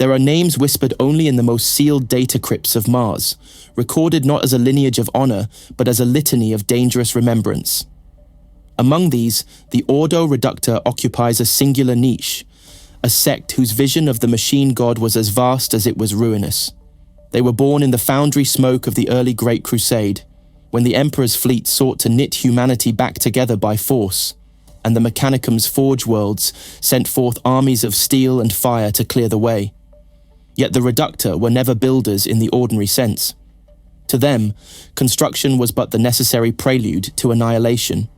There are names whispered only in the most sealed data crypts of Mars, recorded not as a lineage of honor, but as a litany of dangerous remembrance. Among these, the Ordo Reductor occupies a singular niche, a sect whose vision of the machine god was as vast as it was ruinous. They were born in the foundry smoke of the early Great Crusade, when the Emperor's fleet sought to knit humanity back together by force, and the Mechanicum's forge worlds sent forth armies of steel and fire to clear the way. Yet the Reductor were never builders in the ordinary sense. To them, construction was but the necessary prelude to annihilation.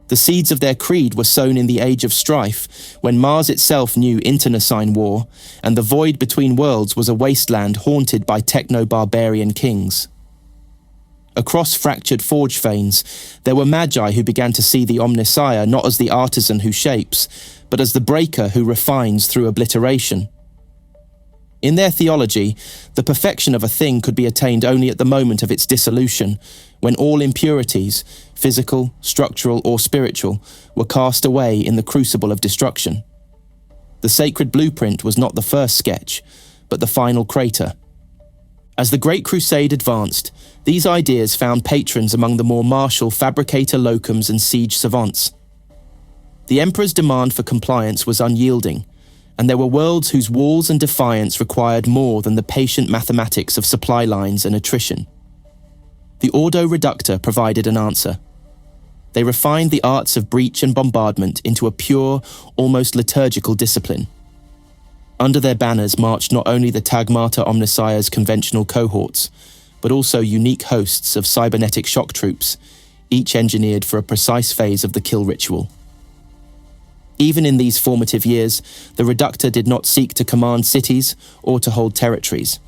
The seeds of their creed were sown in the age of strife, when Mars itself knew internecine war, and the void between worlds was a wasteland haunted by techno-barbarian kings. Across fractured forge fanes, there were magi who began to see the Omnissiah not as the artisan who shapes, but as the breaker who refines through obliteration. In their theology, the perfection of a thing could be attained only at the moment of its dissolution, when all impurities, physical, structural, or spiritual, were cast away in the crucible of destruction. The sacred blueprint was not the first sketch, but the final crater. As the Great Crusade advanced, these ideas found patrons among the more martial fabricator locums and siege savants. The Emperor's demand for compliance was unyielding, and there were worlds whose walls and defiance required more than the patient mathematics of supply lines and attrition. The Ordo Reductor provided an answer. They refined the arts of breach and bombardment into a pure, almost liturgical discipline. Under their banners marched not only the Tagmata Omnissiah's conventional cohorts, but also unique hosts of cybernetic shock troops, each engineered for a precise phase of the kill ritual. Even in these formative years, the Reductor did not seek to command cities or to hold territories.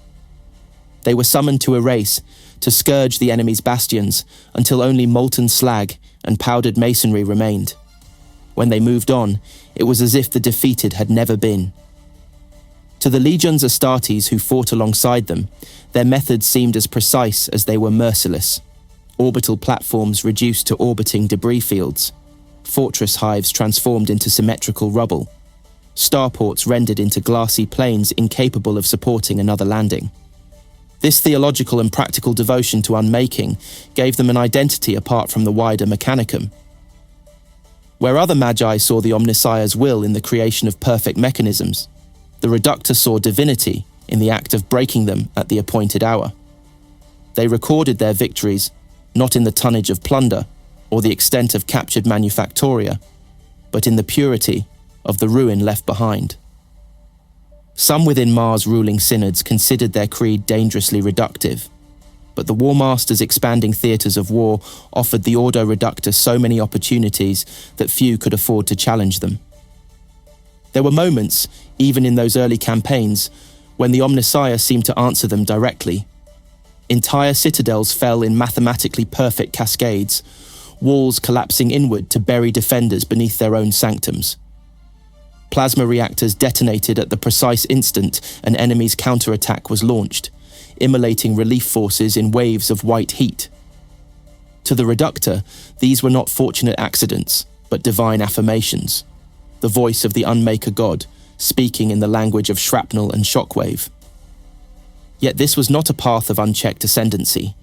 They were summoned to erase, to scourge the enemy's bastions until only molten slag and powdered masonry remained. When they moved on, it was as if the defeated had never been. To the legions Astartes who fought alongside them, their methods seemed as precise as they were merciless. Orbital platforms reduced to orbiting debris fields, fortress hives transformed into symmetrical rubble, starports rendered into glassy plains incapable of supporting another landing. This theological and practical devotion to unmaking gave them an identity apart from the wider Mechanicum. Where other magi saw the Omnissiah's will in the creation of perfect mechanisms, the Reductor saw divinity in the act of breaking them at the appointed hour. They recorded their victories not in the tonnage of plunder or the extent of captured manufactoria, but in the purity of the ruin left behind. Some within Mars' ruling synods considered their creed dangerously reductive, but the War Master's expanding theatres of war offered the Ordo Reductor so many opportunities that few could afford to challenge them. There were moments, even in those early campaigns, when the Omnissiah seemed to answer them directly. Entire citadels fell in mathematically perfect cascades, walls collapsing inward to bury defenders beneath their own sanctums. Plasma reactors detonated at the precise instant an enemy's counterattack was launched, immolating relief forces in waves of white heat. To the Reductor, these were not fortunate accidents, but divine affirmations, the voice of the Unmaker God, speaking in the language of shrapnel and shockwave. Yet this was not a path of unchecked ascendancy.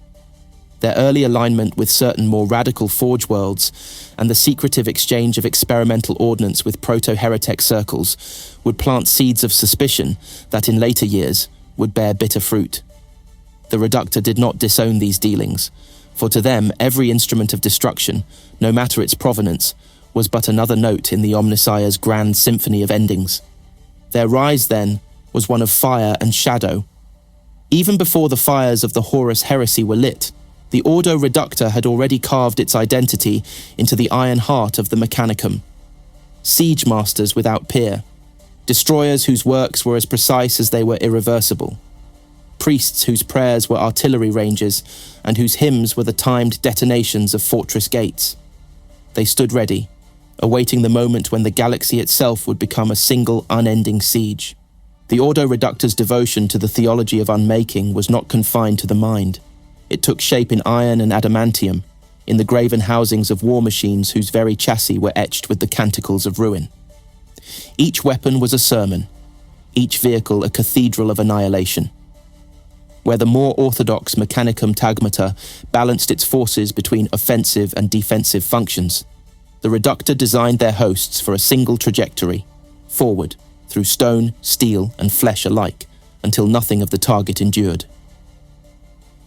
Their early alignment with certain more radical forge worlds and the secretive exchange of experimental ordnance with proto-heretic circles would plant seeds of suspicion that in later years would bear bitter fruit. The Reductor did not disown these dealings, for to them every instrument of destruction, no matter its provenance, was but another note in the Omnissiah's grand symphony of endings. Their rise, then, was one of fire and shadow. Even before the fires of the Horus Heresy were lit, the Ordo Reductor had already carved its identity into the iron heart of the Mechanicum. Siege masters without peer, destroyers whose works were as precise as they were irreversible, priests whose prayers were artillery ranges and whose hymns were the timed detonations of fortress gates. They stood ready, awaiting the moment when the galaxy itself would become a single unending siege. The Ordo Reductor's devotion to the theology of unmaking was not confined to the mind. It took shape in iron and adamantium, in the graven housings of war machines whose very chassis were etched with the canticles of ruin. Each weapon was a sermon. each vehicle a cathedral of annihilation. Where the more orthodox Mechanicum Tagmata balanced its forces between offensive and defensive functions, the Reductor designed their hosts for a single trajectory, forward, through stone, steel, and flesh alike, until nothing of the target endured.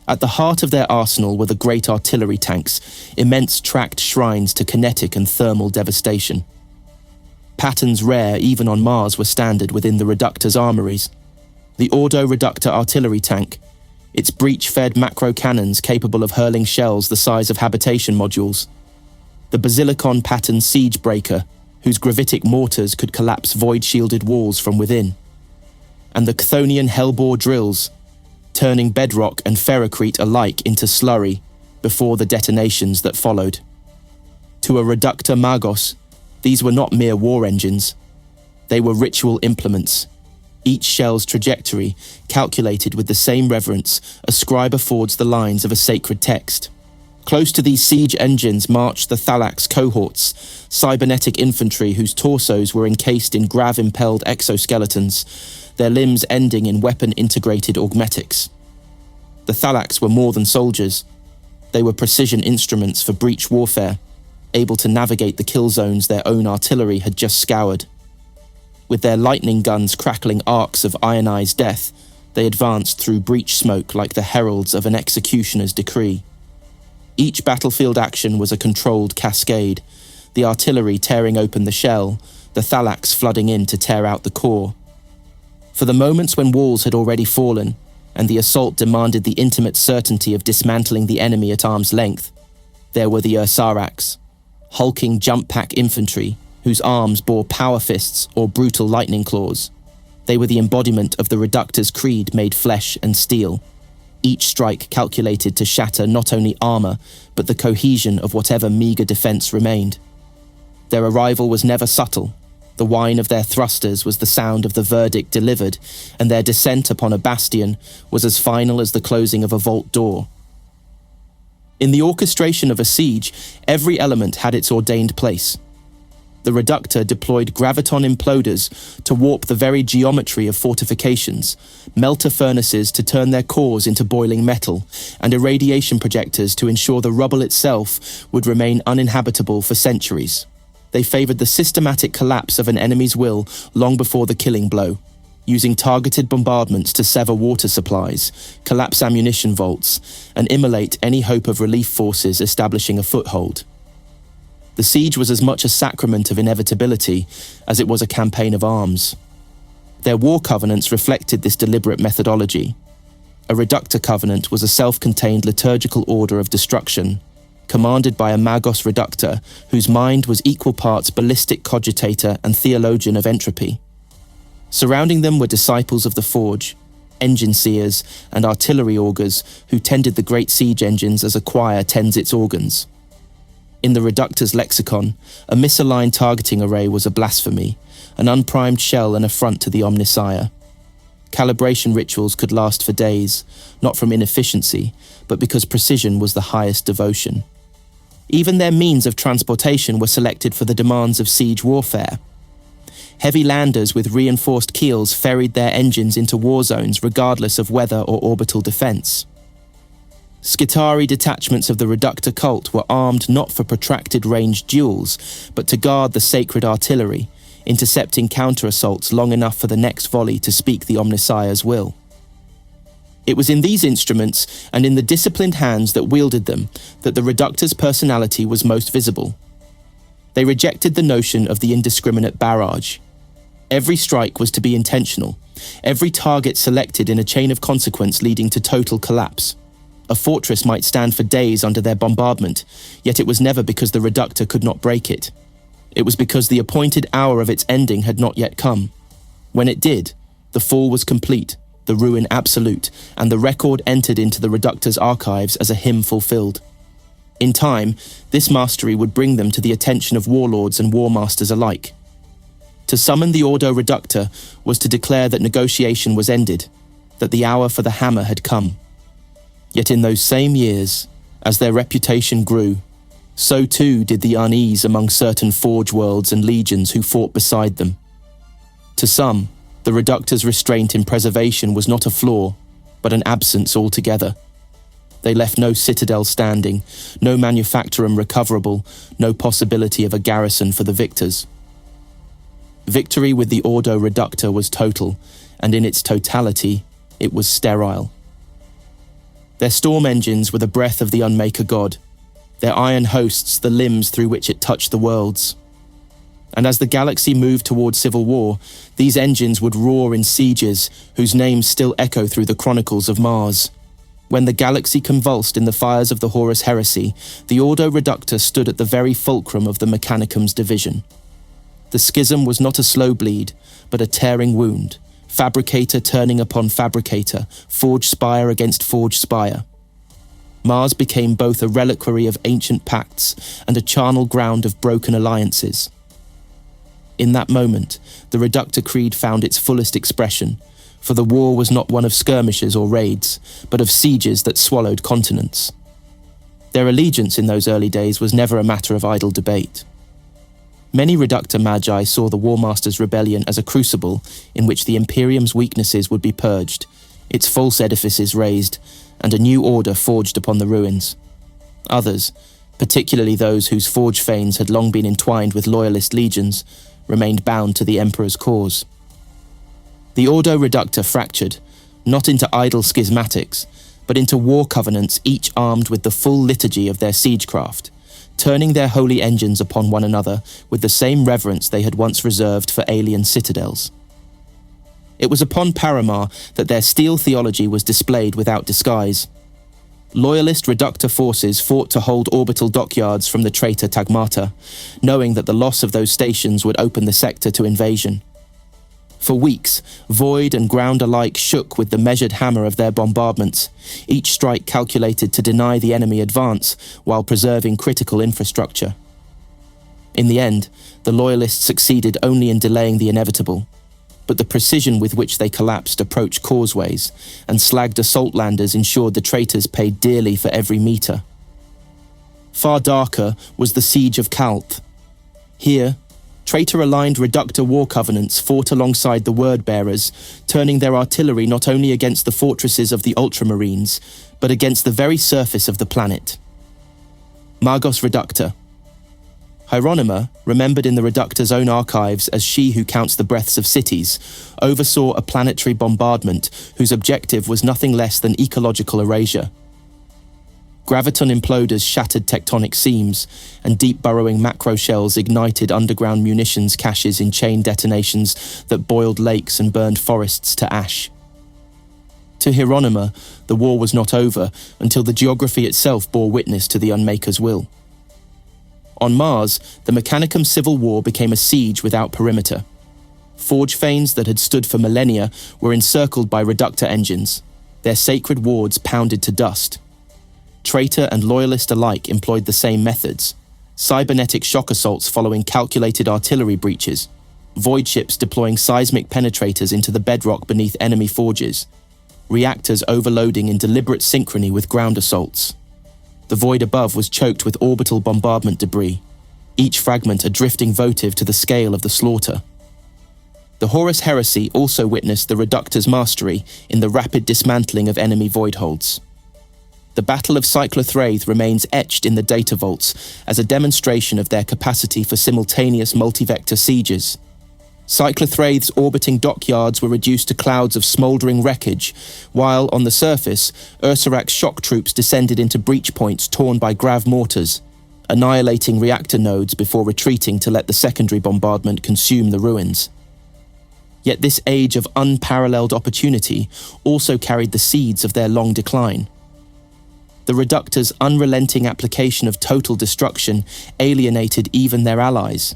At the heart of their arsenal were the great artillery tanks, immense tracked shrines to kinetic and thermal devastation. Patterns rare even on Mars were standard within the Reductor's armories. The Ordo Reductor artillery tank, its breech-fed macro cannons capable of hurling shells the size of habitation modules. The Basilicon pattern siege breaker, whose gravitic mortars could collapse void-shielded walls from within. And the Chthonian hellbore drills, turning bedrock and ferrocrete alike into slurry before the detonations that followed. To a Reductor Magos, these were not mere war engines. They were ritual implements, each shell's trajectory calculated with the same reverence a scribe affords the lines of a sacred text. Close to these siege engines marched the Thalax cohorts, cybernetic infantry whose torsos were encased in grav-impelled exoskeletons, their limbs ending in weapon-integrated augmetics. The Thalax were more than soldiers. They were precision instruments for breach warfare, able to navigate the kill zones their own artillery had just scoured. With their lightning guns crackling arcs of ionized death, they advanced through breach smoke like the heralds of an executioner's decree. Each battlefield action was a controlled cascade, the artillery tearing open the shell, the Thalax flooding in to tear out the core. For the moments when walls had already fallen, and the assault demanded the intimate certainty of dismantling the enemy at arm's length, there were the Ursarax, hulking jump-pack infantry, whose arms bore power fists or brutal lightning claws. They were the embodiment of the Reductor's creed made flesh and steel, each strike calculated to shatter not only armor, but the cohesion of whatever meager defense remained. Their arrival was never subtle. The whine of their thrusters was the sound of the verdict delivered, and their descent upon a bastion was as final as the closing of a vault door. In the orchestration of a siege, every element had its ordained place. The Reductor deployed graviton imploders to warp the very geometry of fortifications, melter furnaces to turn their cores into boiling metal, and irradiation projectors to ensure the rubble itself would remain uninhabitable for centuries. They favored the systematic collapse of an enemy's will long before the killing blow, using targeted bombardments to sever water supplies, collapse ammunition vaults, and immolate any hope of relief forces establishing a foothold. The siege was as much a sacrament of inevitability as it was a campaign of arms. Their war covenants reflected this deliberate methodology. A Reductor covenant was a self-contained liturgical order of destruction, commanded by a Magos Reductor whose mind was equal parts ballistic cogitator and theologian of entropy. Surrounding them were disciples of the Forge, engine seers, and artillery augurs who tended the great siege engines as a choir tends its organs. In the Reductor's lexicon, a misaligned targeting array was a blasphemy, an unprimed shell an affront to the Omnissiah. Calibration rituals could last for days, not from inefficiency, but because precision was the highest devotion. Even their means of transportation were selected for the demands of siege warfare. Heavy landers with reinforced keels ferried their engines into war zones regardless of weather or orbital defense. Skitari detachments of the Reductor cult were armed not for protracted range duels, but to guard the sacred artillery, intercepting counter-assaults long enough for the next volley to speak the Omnissiah's will. It was in these instruments and in the disciplined hands that wielded them that the Reductor's personality was most visible. They rejected the notion of the indiscriminate barrage. Every strike was to be intentional, every target selected in a chain of consequence leading to total collapse. A fortress might stand for days under their bombardment, yet it was never because the Reductor could not break it. It was because the appointed hour of its ending had not yet come. When it did, the fall was complete, the ruin absolute, and the record entered into the Reductor's archives as a hymn fulfilled. In time, this mastery would bring them to the attention of warlords and war masters alike. To summon the Ordo Reductor was to declare that negotiation was ended, that the hour for the hammer had come. Yet in those same years, as their reputation grew, so too did the unease among certain forge worlds and legions who fought beside them. To some, The Reductor's restraint in preservation was not a flaw, but an absence altogether. They left no citadel standing, no manufactorum recoverable, no possibility of a garrison for the victors. Victory with the Ordo Reductor was total, and in its totality, it was sterile. Their storm engines were the breath of the Unmaker God, their iron hosts the limbs through which it touched the worlds. And as the galaxy moved toward civil war, these engines would roar in sieges whose names still echo through the chronicles of Mars. When the galaxy convulsed in the fires of the Horus Heresy, the Ordo Reductor stood at the very fulcrum of the Mechanicum's division. The schism was not a slow bleed, but a tearing wound, fabricator turning upon fabricator, forge spire against forge spire. Mars became both a reliquary of ancient pacts and a charnel ground of broken alliances. In that moment, the Reductor Creed found its fullest expression, for the war was not one of skirmishes or raids, but of sieges that swallowed continents. Their allegiance in those early days was never a matter of idle debate. Many Reductor Magi saw the War Master's rebellion as a crucible in which the Imperium's weaknesses would be purged, its false edifices razed, and a new order forged upon the ruins. Others, particularly those whose forge fanes had long been entwined with loyalist legions, remained bound to the Emperor's cause. The Ordo Reductor fractured, not into idle schismatics, but into war covenants each armed with the full liturgy of their siegecraft, turning their holy engines upon one another with the same reverence they had once reserved for alien citadels. It was upon Paramar that their steel theology was displayed without disguise. Loyalist Reductor forces fought to hold orbital dockyards from the traitor Tagmata, knowing that the loss of those stations would open the sector to invasion. For weeks, void and ground alike shook with the measured hammer of their bombardments, each strike calculated to deny the enemy advance while preserving critical infrastructure. In the end, the Loyalists succeeded only in delaying the inevitable, but the precision with which they collapsed approach causeways and slagged assault landers ensured the traitors paid dearly for every meter. Far darker was the siege of Kalth. Here, traitor-aligned Reductor war covenants fought alongside the word-bearers, turning their artillery not only against the fortresses of the Ultramarines, but against the very surface of the planet. Magos Reductor. Hieronyma, remembered in the Reductor's own archives as she who counts the breaths of cities, oversaw a planetary bombardment whose objective was nothing less than ecological erasure. Graviton imploders shattered tectonic seams, and deep-burrowing macro shells ignited underground munitions caches in chain detonations that boiled lakes and burned forests to ash. To Hieronyma, the war was not over until the geography itself bore witness to the Unmaker's will. On Mars, the Mechanicum civil war became a siege without perimeter. Forge fanes that had stood for millennia were encircled by Reductor engines, their sacred wards pounded to dust. Traitor and loyalist alike employed the same methods: cybernetic shock assaults following calculated artillery breaches, void ships deploying seismic penetrators into the bedrock beneath enemy forges, reactors overloading in deliberate synchrony with ground assaults. The void above was choked with orbital bombardment debris, each fragment a drifting votive to the scale of the slaughter. The Horus Heresy also witnessed the Reductor's mastery in the rapid dismantling of enemy voidholds. The Battle of Cyclothraith remains etched in the data vaults as a demonstration of their capacity for simultaneous multi-vector sieges. Cyclothraith's orbiting dockyards were reduced to clouds of smouldering wreckage, while, on the surface, Ursarak's shock troops descended into breach points torn by grav mortars, annihilating reactor nodes before retreating to let the secondary bombardment consume the ruins. Yet this age of unparalleled opportunity also carried the seeds of their long decline. The Reductor's unrelenting application of total destruction alienated even their allies.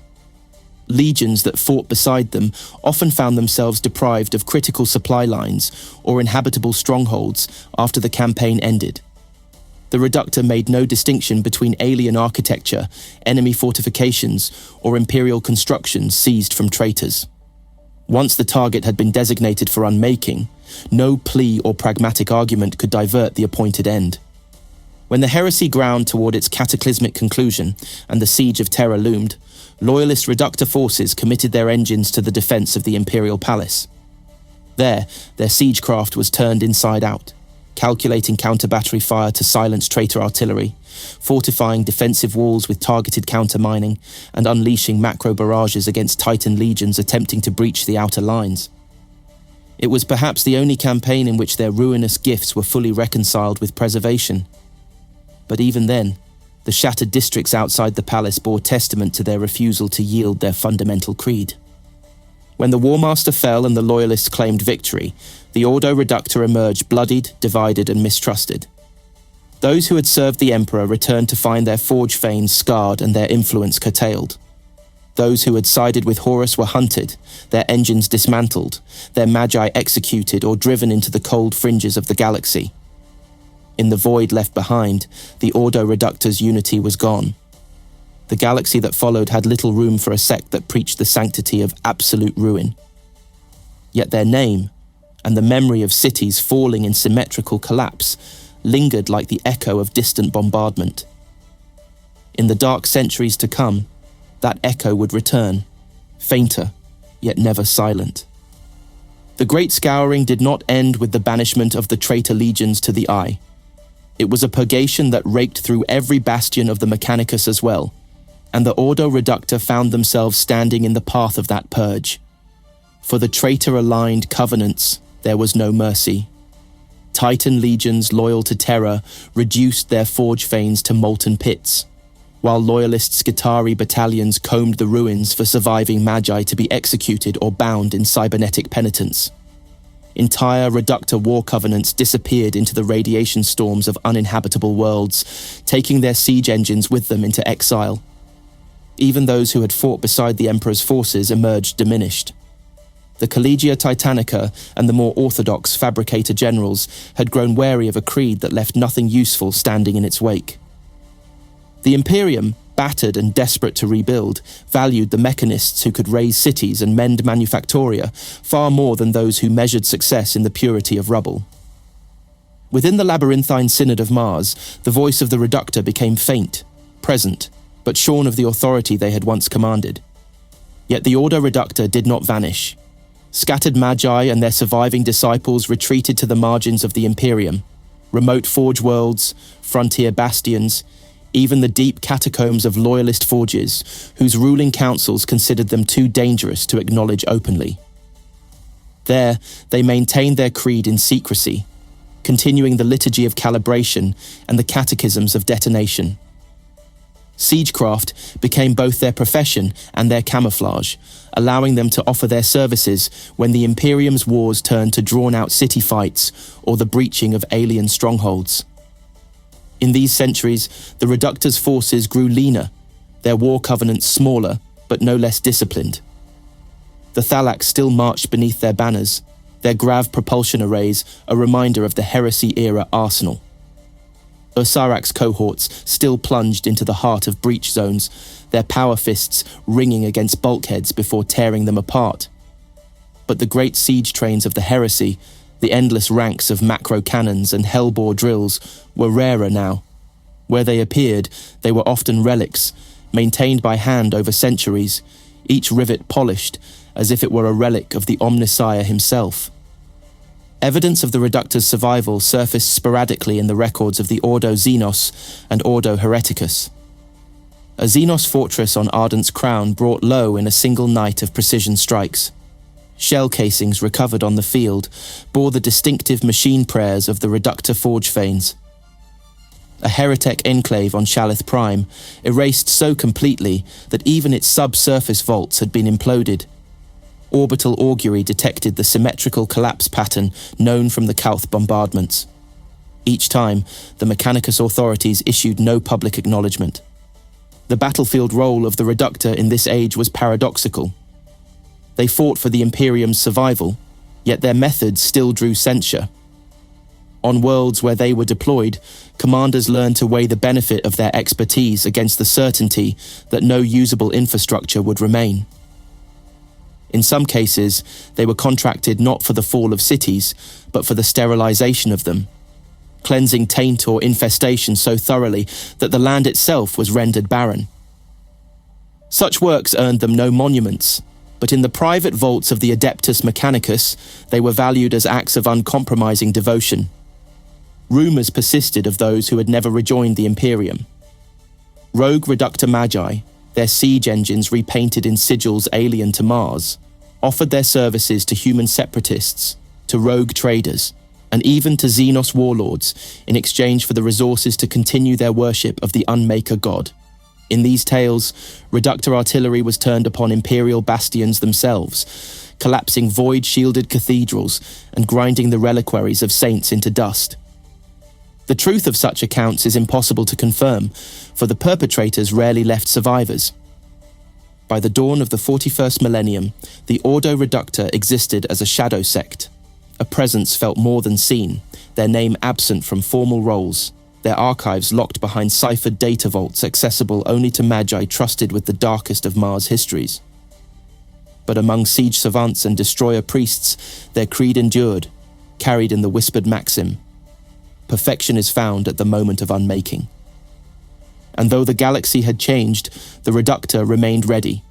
Legions that fought beside them often found themselves deprived of critical supply lines or inhabitable strongholds after the campaign ended. The Reductor made no distinction between alien architecture, enemy fortifications, or Imperial constructions seized from traitors. Once the target had been designated for unmaking, no plea or pragmatic argument could divert the appointed end. When the heresy ground toward its cataclysmic conclusion and the siege of Terra loomed, loyalist Reductor forces committed their engines to the defense of the Imperial Palace. There, their siegecraft was turned inside out, calculating counter-battery fire to silence traitor artillery, fortifying defensive walls with targeted counter-mining, and unleashing macro barrages against Titan legions attempting to breach the outer lines. It was perhaps the only campaign in which their ruinous gifts were fully reconciled with preservation. But even then, the shattered districts outside the palace bore testament to their refusal to yield their fundamental creed. When the War Master fell and the Loyalists claimed victory, the Ordo Reductor emerged bloodied, divided, and mistrusted. Those who had served the Emperor returned to find their forge fanes scarred and their influence curtailed. Those who had sided with Horus were hunted, their engines dismantled, their magi executed or driven into the cold fringes of the galaxy. In the void left behind, the Ordo Reductor's unity was gone. The galaxy that followed had little room for a sect that preached the sanctity of absolute ruin. Yet their name, and the memory of cities falling in symmetrical collapse, lingered like the echo of distant bombardment. In the dark centuries to come, that echo would return, fainter, yet never silent. The Great Scouring did not end with the banishment of the traitor legions to the eye. It was a purgation that raked through every bastion of the Mechanicus as well, and the Ordo Reductor found themselves standing in the path of that purge. For the traitor-aligned covenants, there was no mercy. Titan legions loyal to Terra reduced their forge fanes to molten pits, while loyalist Skitarii battalions combed the ruins for surviving magi to be executed or bound in cybernetic penitence. Entire Reductor war covenants disappeared into the radiation storms of uninhabitable worlds, taking their siege engines with them into exile. Even those who had fought beside the Emperor's forces emerged diminished. The Collegia Titanica and the more orthodox Fabricator generals had grown wary of a creed that left nothing useful standing in its wake. The Imperium, battered and desperate to rebuild, valued the mechanists who could raise cities and mend manufactoria far more than those who measured success in the purity of rubble. Within the labyrinthine synod of Mars, the voice of the Reductor became faint, present, but shorn of the authority they had once commanded. Yet the Ordo Reductor did not vanish. Scattered magi and their surviving disciples retreated to the margins of the Imperium, remote forge worlds, frontier bastions, even the deep catacombs of loyalist forges, whose ruling councils considered them too dangerous to acknowledge openly. There, they maintained their creed in secrecy, continuing the liturgy of calibration and the catechisms of detonation. Siegecraft became both their profession and their camouflage, allowing them to offer their services when the Imperium's wars turned to drawn-out city fights or the breaching of alien strongholds. In these centuries, the Reductor's forces grew leaner, their war covenants smaller, but no less disciplined. The Thalax still marched beneath their banners, their grav propulsion arrays a reminder of the Heresy-era arsenal. Ursarak's cohorts still plunged into the heart of breach zones, their power fists ringing against bulkheads before tearing them apart. But the great siege trains of the Heresy, the endless ranks of macro cannons and hellbore drills, were rarer now. Where they appeared, they were often relics, maintained by hand over centuries, each rivet polished, as if it were a relic of the Omnissiah himself. Evidence of the Reductor's survival surfaced sporadically in the records of the Ordo Xenos and Ordo Hereticus. A Xenos fortress on Ardent's crown brought low in a single night of precision strikes. Shell casings recovered on the field bore the distinctive machine prayers of the Reductor forge fanes. A heretic enclave on Shalith Prime, erased so completely that even its subsurface vaults had been imploded. Orbital augury detected the symmetrical collapse pattern known from the Kauth bombardments. Each time, the Mechanicus authorities issued no public acknowledgement. The battlefield role of the Reductor in this age was paradoxical. They fought for the Imperium's survival, yet their methods still drew censure. On worlds where they were deployed, commanders learned to weigh the benefit of their expertise against the certainty that no usable infrastructure would remain. In some cases, they were contracted not for the fall of cities, but for the sterilization of them, cleansing taint or infestation so thoroughly that the land itself was rendered barren. Such works earned them no monuments, but in the private vaults of the Adeptus Mechanicus, they were valued as acts of uncompromising devotion. Rumours persisted of those who had never rejoined the Imperium. Rogue Reductor Magi, their siege engines repainted in sigils alien to Mars, offered their services to human separatists, to rogue traders, and even to Xenos warlords in exchange for the resources to continue their worship of the Unmaker God. In these tales, Reductor artillery was turned upon Imperial bastions themselves, collapsing void-shielded cathedrals and grinding the reliquaries of saints into dust. The truth of such accounts is impossible to confirm, for the perpetrators rarely left survivors. By the dawn of the 41st millennium, the Ordo Reductor existed as a shadow sect, a presence felt more than seen, their name absent from formal rolls, their archives locked behind ciphered data vaults accessible only to Magi trusted with the darkest of Mars histories. But among siege savants and destroyer priests, their creed endured, carried in the whispered maxim, "Perfection is found at the moment of unmaking." And though the galaxy had changed, the Reductor remained ready.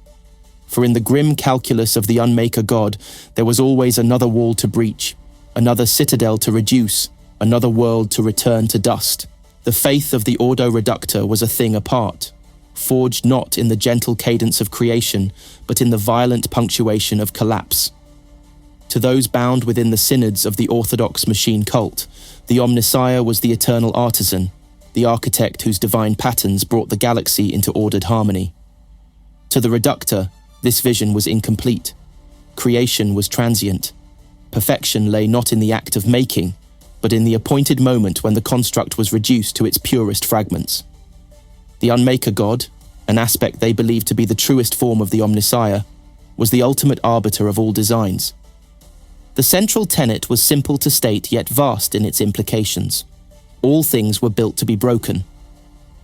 For in the grim calculus of the Unmaker God, there was always another wall to breach, another citadel to reduce, another world to return to dust. The faith of the Ordo Reductor was a thing apart, forged not in the gentle cadence of creation, but in the violent punctuation of collapse. To those bound within the synods of the orthodox machine cult, the Omnissiah was the eternal artisan, the architect whose divine patterns brought the galaxy into ordered harmony. To the Reductor, this vision was incomplete. Creation was transient. Perfection lay not in the act of making, but in the appointed moment when the construct was reduced to its purest fragments. The Unmaker God, an aspect they believed to be the truest form of the Omnissiah, was the ultimate arbiter of all designs. The central tenet was simple to state yet vast in its implications. All things were built to be broken.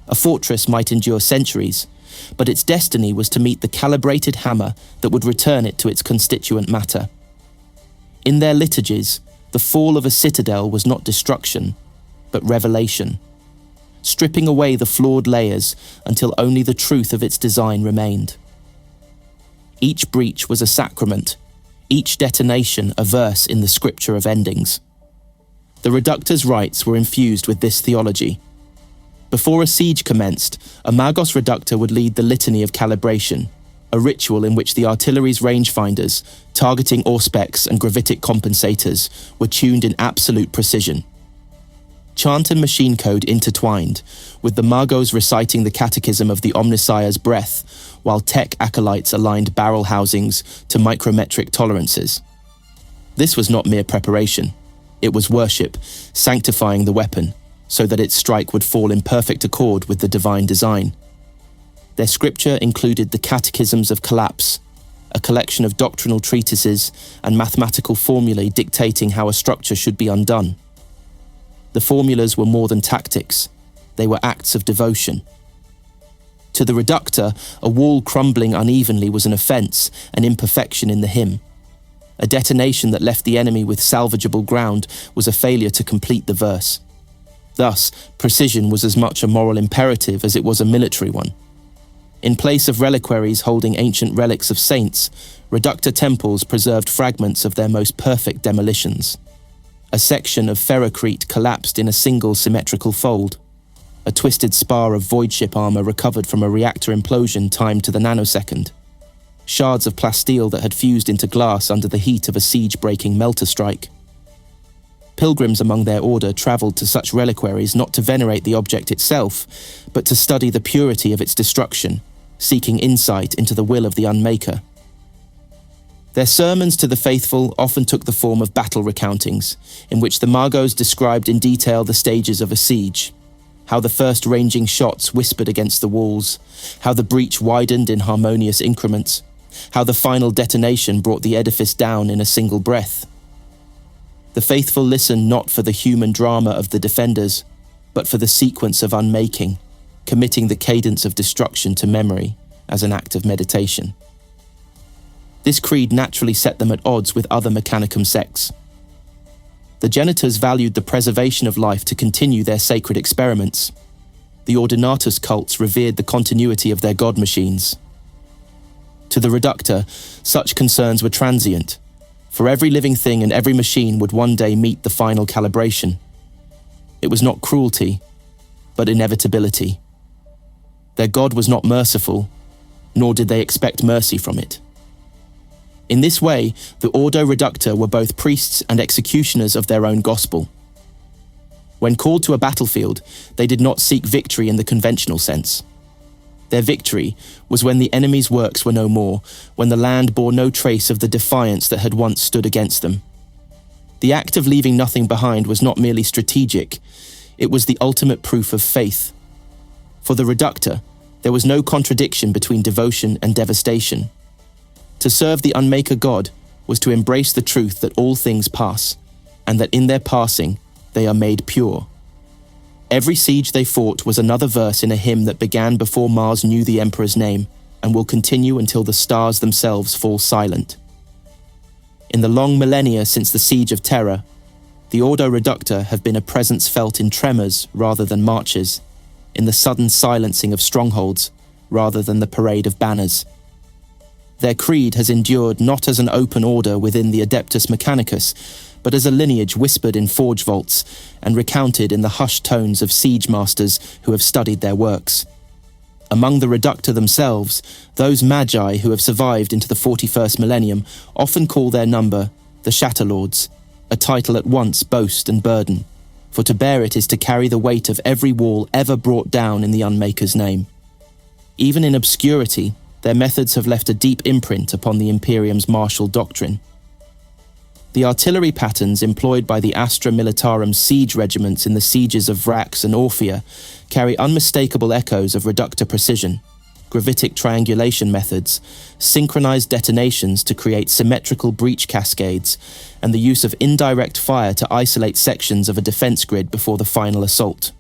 A fortress might endure centuries, but its destiny was to meet the calibrated hammer that would return it to its constituent matter. In their liturgies, the fall of a citadel was not destruction, but revelation, stripping away the flawed layers until only the truth of its design remained. Each breach was a sacrament, each detonation a verse in the scripture of endings. The Reductor's rites were infused with this theology. Before a siege commenced, a Magos Reductor would lead the litany of calibration, a ritual in which the artillery's rangefinders, targeting auspex and gravitic compensators, were tuned in absolute precision. Chant and machine code intertwined, with the Magos reciting the catechism of the Omnissiah's breath, while tech acolytes aligned barrel housings to micrometric tolerances. This was not mere preparation. It was worship, sanctifying the weapon, so that its strike would fall in perfect accord with the divine design. Their scripture included the Catechisms of Collapse, a collection of doctrinal treatises and mathematical formulae dictating how a structure should be undone. The formulas were more than tactics, they were acts of devotion. To the Reductor, a wall crumbling unevenly was an offence, an imperfection in the hymn. A detonation that left the enemy with salvageable ground was a failure to complete the verse. Thus, precision was as much a moral imperative as it was a military one. In place of reliquaries holding ancient relics of saints, Reductor temples preserved fragments of their most perfect demolitions. A section of ferrocrete collapsed in a single symmetrical fold. A twisted spar of voidship armor recovered from a reactor implosion timed to the nanosecond. Shards of plasteel that had fused into glass under the heat of a siege-breaking melter strike. Pilgrims among their order travelled to such reliquaries not to venerate the object itself, but to study the purity of its destruction, seeking insight into the will of the Unmaker. Their sermons to the faithful often took the form of battle recountings, in which the Magos described in detail the stages of a siege, how the first ranging shots whispered against the walls, how the breach widened in harmonious increments, how the final detonation brought the edifice down in a single breath. The faithful listened not for the human drama of the defenders, but for the sequence of unmaking, committing the cadence of destruction to memory as an act of meditation. This creed naturally set them at odds with other Mechanicum sects. The Genitors valued the preservation of life to continue their sacred experiments. The Ordinatus cults revered the continuity of their god machines. To the Reductor, such concerns were transient, for every living thing and every machine would one day meet the final calibration. It was not cruelty, but inevitability. Their God was not merciful, nor did they expect mercy from it. In this way, the Ordo Reductor were both priests and executioners of their own gospel. When called to a battlefield, they did not seek victory in the conventional sense. Their victory was when the enemy's works were no more, when the land bore no trace of the defiance that had once stood against them. The act of leaving nothing behind was not merely strategic, it was the ultimate proof of faith. For the Reductor, there was no contradiction between devotion and devastation. To serve the Unmaker God was to embrace the truth that all things pass, and that in their passing they are made pure. Every siege they fought was another verse in a hymn that began before Mars knew the Emperor's name, and will continue until the stars themselves fall silent. In the long millennia since the Siege of Terra, the Ordo Reductor have been a presence felt in tremors rather than marches, in the sudden silencing of strongholds rather than the parade of banners. Their creed has endured not as an open order within the Adeptus Mechanicus, but as a lineage whispered in forge vaults and recounted in the hushed tones of siege masters who have studied their works. Among the Reductor themselves, those magi who have survived into the 41st millennium often call their number the Shatterlords, a title at once boast and burden, for to bear it is to carry the weight of every wall ever brought down in the Unmaker's name. Even in obscurity, their methods have left a deep imprint upon the Imperium's martial doctrine. The artillery patterns employed by the Astra Militarum siege regiments in the sieges of Vrax and Orphea carry unmistakable echoes of Reductor precision, gravitic triangulation methods, synchronized detonations to create symmetrical breach cascades, and the use of indirect fire to isolate sections of a defense grid before the final assault.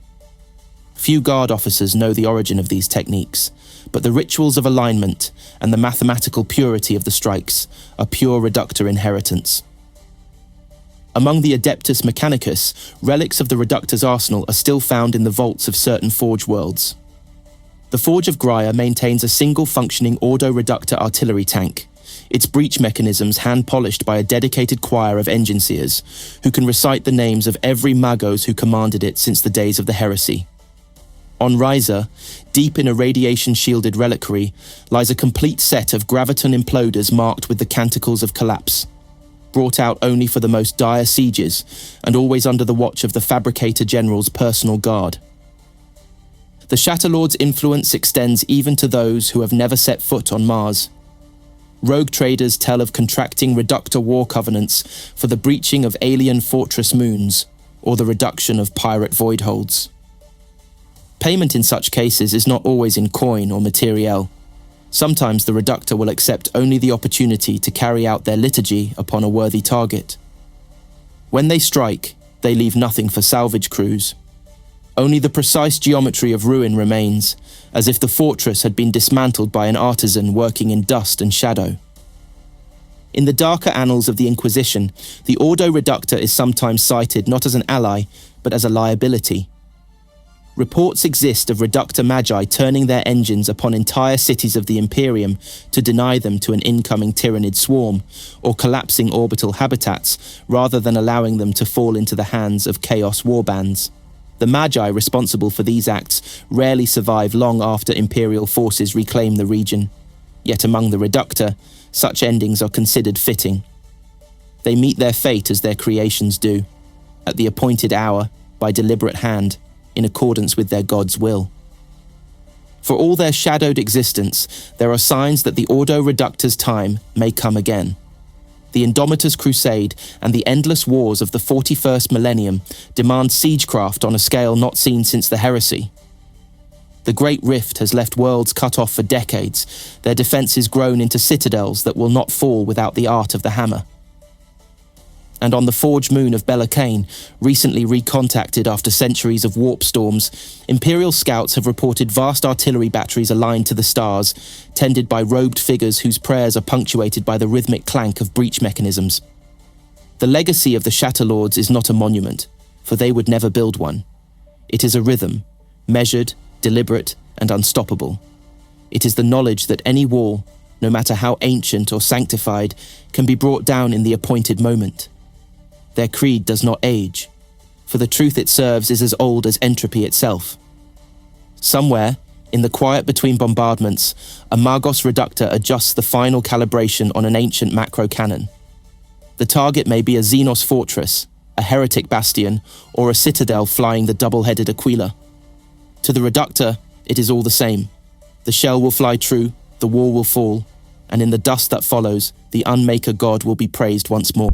Few guard officers know the origin of these techniques, but the rituals of alignment and the mathematical purity of the strikes are pure Reductor inheritance. Among the Adeptus Mechanicus, relics of the Reductor's arsenal are still found in the vaults of certain forge worlds. The Forge of Graia maintains a single functioning Ordo Reductor artillery tank, its breech mechanisms hand-polished by a dedicated choir of engine seers, who can recite the names of every magos who commanded it since the days of the heresy. On Ryza, deep in a radiation-shielded reliquary, lies a complete set of graviton imploders marked with the canticles of collapse, brought out only for the most dire sieges, and always under the watch of the Fabricator General's personal guard. The Shatterlord's influence extends even to those who have never set foot on Mars. Rogue traders tell of contracting Reductor war covenants for the breaching of alien fortress moons, or the reduction of pirate voidholds. Payment in such cases is not always in coin or materiel. Sometimes the Reductor will accept only the opportunity to carry out their liturgy upon a worthy target. When they strike, they leave nothing for salvage crews. Only the precise geometry of ruin remains, as if the fortress had been dismantled by an artisan working in dust and shadow. In the darker annals of the Inquisition, the Ordo Reductor is sometimes cited not as an ally, but as a liability. Reports exist of Reductor Magi turning their engines upon entire cities of the Imperium to deny them to an incoming tyrannid swarm, or collapsing orbital habitats rather than allowing them to fall into the hands of chaos warbands. The Magi responsible for these acts rarely survive long after Imperial forces reclaim the region. Yet among the Reductor, such endings are considered fitting. They meet their fate as their creations do, at the appointed hour, by deliberate hand, in accordance with their God's will. For all their shadowed existence, there are signs that the Ordo Reductor's time may come again. The Indomitus Crusade and the endless wars of the 41st millennium demand siegecraft on a scale not seen since the heresy. The Great Rift has left worlds cut off for decades, their defences grown into citadels that will not fall without the art of the hammer. And on the forge moon of Bellarcane, recently recontacted after centuries of warp storms, Imperial scouts have reported vast artillery batteries aligned to the stars, tended by robed figures whose prayers are punctuated by the rhythmic clank of breach mechanisms. The legacy of the Shatterlords is not a monument, for they would never build one. It is a rhythm, measured, deliberate, and unstoppable. It is the knowledge that any wall, no matter how ancient or sanctified, can be brought down in the appointed moment. Their creed does not age, for the truth it serves is as old as entropy itself. Somewhere, in the quiet between bombardments, a Magos Reductor adjusts the final calibration on an ancient macro cannon. The target may be a Xenos fortress, a heretic bastion, or a citadel flying the double-headed Aquila. To the Reductor, it is all the same. The shell will fly true, the wall will fall, and in the dust that follows, the Unmaker God will be praised once more.